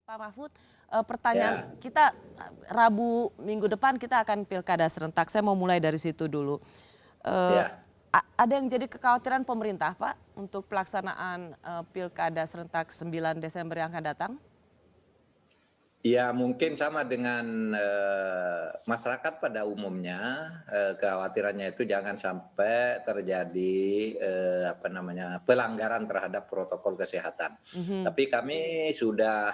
Pak Mahfud, pertanyaan Ya, kita Rabu minggu depan kita akan pilkada serentak. Saya mau mulai dari situ dulu. Eh, ya. ada yang jadi kekhawatiran pemerintah, Pak, untuk pelaksanaan pilkada serentak 9 Desember yang akan datang? Ya mungkin sama dengan masyarakat pada umumnya, kekhawatirannya itu jangan sampai terjadi pelanggaran terhadap protokol kesehatan. Mhm. Tapi kami sudah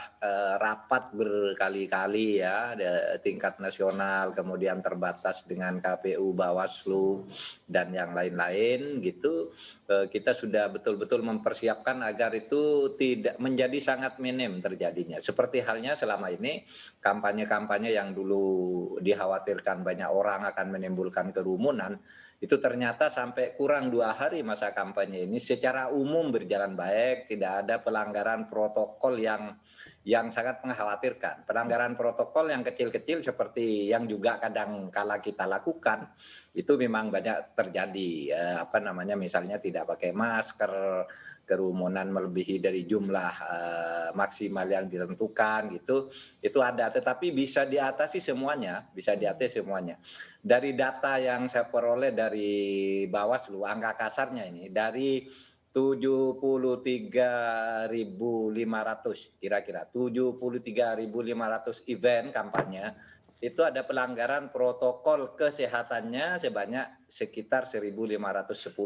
rapat berkali-kali ya, tingkat nasional, kemudian terbatas dengan KPU, Bawaslu, dan yang lain-lain gitu. Kita sudah betul-betul mempersiapkan agar itu tidak menjadi sangat minim terjadinya. Seperti halnya selama ini kampanye-kampanye yang dulu dikhawatirkan banyak orang akan menimbulkan kerumunan, itu ternyata sampai kurang 2 hari masa kampanye ini secara umum berjalan baik, tidak ada pelanggaran protokol yang sangat mengkhawatirkan. Pelanggaran protokol yang kecil-kecil seperti yang juga kadang kala kita lakukan, itu memang banyak terjadi. Misalnya tidak pakai masker, kerumunan melebihi dari jumlah maksimal yang ditentukan gitu, itu ada. Tetapi bisa diatasi semuanya, bisa diatasi semuanya. Dari data yang saya peroleh dari Bawaslu, angka kasarnya ini dari 73.500 kira-kira 73.500 event kampanye, itu ada pelanggaran protokol kesehatannya sebanyak sekitar 1.510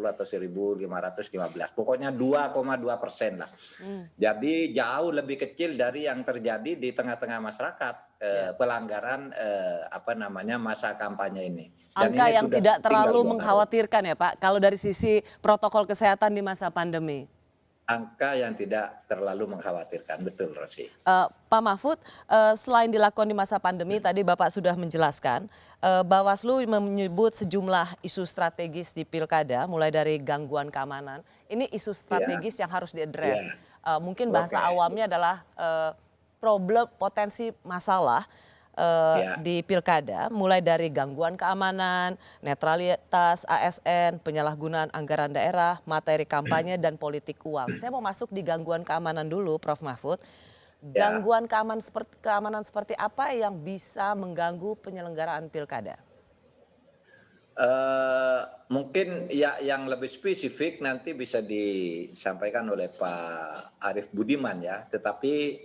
atau 1.515. Pokoknya 2,2% lah. Hmm, Jadi jauh lebih kecil dari yang terjadi di tengah-tengah masyarakat, ya. pelanggaran masa kampanye ini. Dan Angka ini yang sudah tidak tinggal terlalu 2 hari. mengkhawatirkan ya, Pak, kalau dari sisi protokol kesehatan di masa pandemi. Angka yang tidak terlalu mengkhawatirkan, betul Rosi. Pak Mahfud, selain dilakukan di masa pandemi, tadi Bapak sudah menjelaskan, Bawaslu menyebut sejumlah isu strategis di pilkada, mulai dari gangguan keamanan. Ini isu Ya, strategis yang harus diadres. ya, Mungkin bahasa oke, awamnya adalah problem potensi masalah ya. di pilkada, mulai dari gangguan keamanan, netralitas ASN, penyalahgunaan anggaran daerah, materi kampanye, dan politik uang. Saya mau masuk di gangguan keamanan dulu, Prof. Mahfud. Ya. Gangguan keamanan seperti apa yang bisa mengganggu penyelenggaraan pilkada? Mungkin ya yang lebih spesifik nanti bisa disampaikan oleh Pak Arief Budiman ya. Tetapi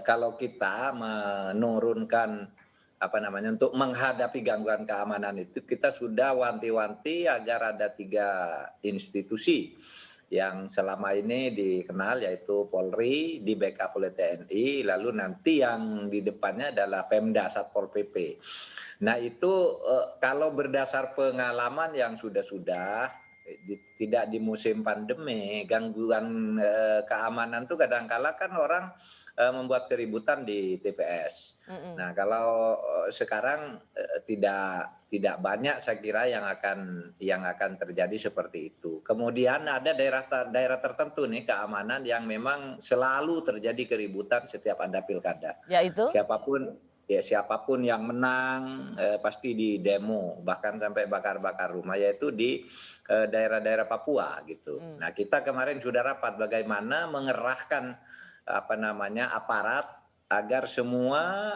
kalau kita menurunkan untuk menghadapi gangguan keamanan itu, kita sudah wanti-wanti agar ada 3 institusi yang selama ini dikenal, yaitu Polri, di backup oleh TNI, lalu nanti yang di depannya adalah Pemda Satpol PP. Nah itu kalau berdasar pengalaman yang sudah-sudah, tidak di musim pandemi, gangguan keamanan tuh kadangkala kan orang membuat keributan di TPS. Mm-mm. Nah kalau sekarang tidak banyak saya kira yang akan terjadi seperti itu. Kemudian ada daerah tertentu nih keamanan yang memang selalu terjadi keributan setiap ada pilkada. Yaitu? Siapapun yang menang pasti di demo, bahkan sampai bakar-bakar rumah, yaitu di daerah-daerah Papua gitu. Mm. Nah kita kemarin sudah rapat bagaimana mengerahkan aparat agar semua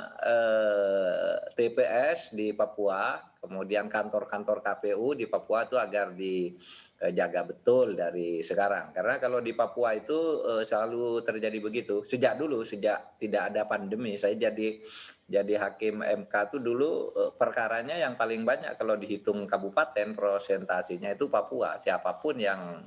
TPS di Papua, kemudian kantor-kantor KPU di Papua itu agar dijaga betul dari sekarang. Karena kalau di Papua itu selalu terjadi begitu. Sejak tidak ada pandemi, saya jadi hakim MK itu dulu, perkaranya yang paling banyak kalau dihitung kabupaten prosentasinya itu Papua. Siapapun yang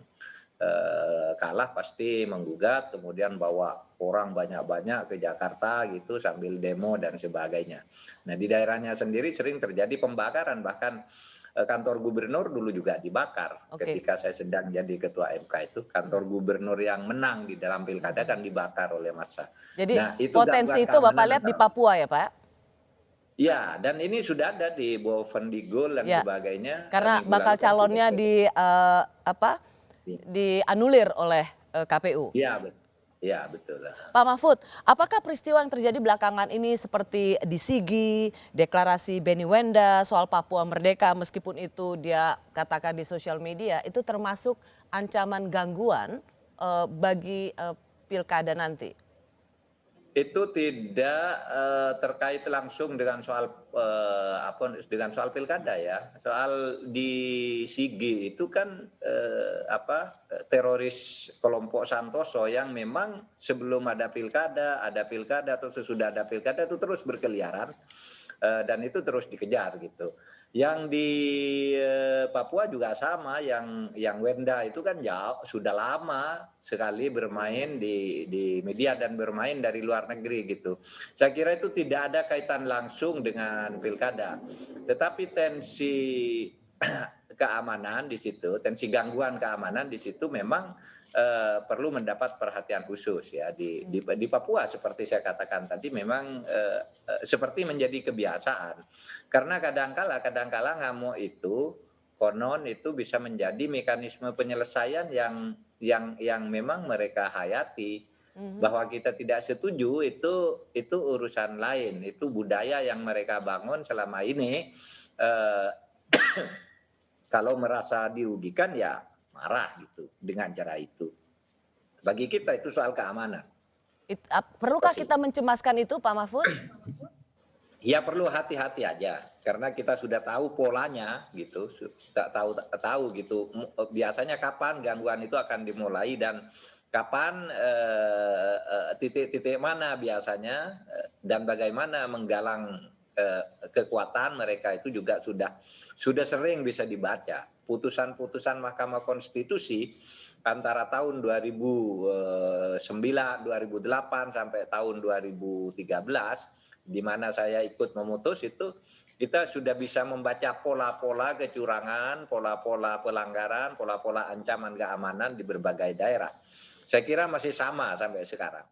kalah pasti menggugat, kemudian bawa orang banyak-banyak ke Jakarta gitu sambil demo dan sebagainya. Nah di daerahnya sendiri sering terjadi pembakaran, bahkan kantor gubernur dulu juga dibakar. Oke. Ketika saya sedang jadi ketua MK itu, kantor gubernur yang menang di dalam pilkada kan dibakar oleh massa. Jadi Nah itu potensi gangguan itu Bapak keamanan lihat di antara. Papua ya, Pak? Ya, dan ini sudah ada di Bovendigul dan Ya, sebagainya. karena Minggu lalu bakal kan sudah calonnya dianulir oleh KPU. Iya, ya, betul. Pak Mahfud, apakah peristiwa yang terjadi belakangan ini seperti di Sigi, deklarasi Benny Wenda soal Papua Merdeka, meskipun itu dia katakan di sosial media, itu termasuk ancaman gangguan bagi pilkada nanti? Itu tidak terkait langsung dengan soal dengan soal pilkada ya. Soal di Sigi itu kan teroris kelompok Santoso yang memang sebelum ada pilkada atau sesudah ada pilkada itu terus berkeliaran dan itu terus dikejar gitu. Yang di Papua juga sama, yang Wenda itu kan jauh sudah lama sekali bermain di media dan bermain dari luar negeri gitu. Saya kira itu tidak ada kaitan langsung dengan pilkada, tetapi tensi keamanan di situ, tensi gangguan keamanan di situ memang perlu mendapat perhatian khusus ya di Papua seperti saya katakan tadi memang seperti menjadi kebiasaan karena kadangkala ngamuk itu konon itu bisa menjadi mekanisme penyelesaian yang memang mereka hayati bahwa kita tidak setuju itu urusan lain, itu budaya yang mereka bangun selama ini. eh, Kalau merasa dirugikan ya marah gitu dengan cara itu. Bagi kita itu soal keamanan. Perlukah kita mencemaskan itu Pak Mahfud? Ya perlu hati-hati aja karena kita sudah tahu polanya gitu, tahu gitu. Biasanya kapan gangguan itu akan dimulai dan kapan titik-titik mana biasanya dan bagaimana menggalang kekuatan mereka itu juga sudah sering bisa dibaca. Putusan-putusan Mahkamah Konstitusi antara tahun 2009, 2008 sampai tahun 2013 di mana saya ikut memutus itu kita sudah bisa membaca pola-pola kecurangan, pola-pola pelanggaran, pola-pola ancaman keamanan di berbagai daerah. Saya kira masih sama sampai sekarang.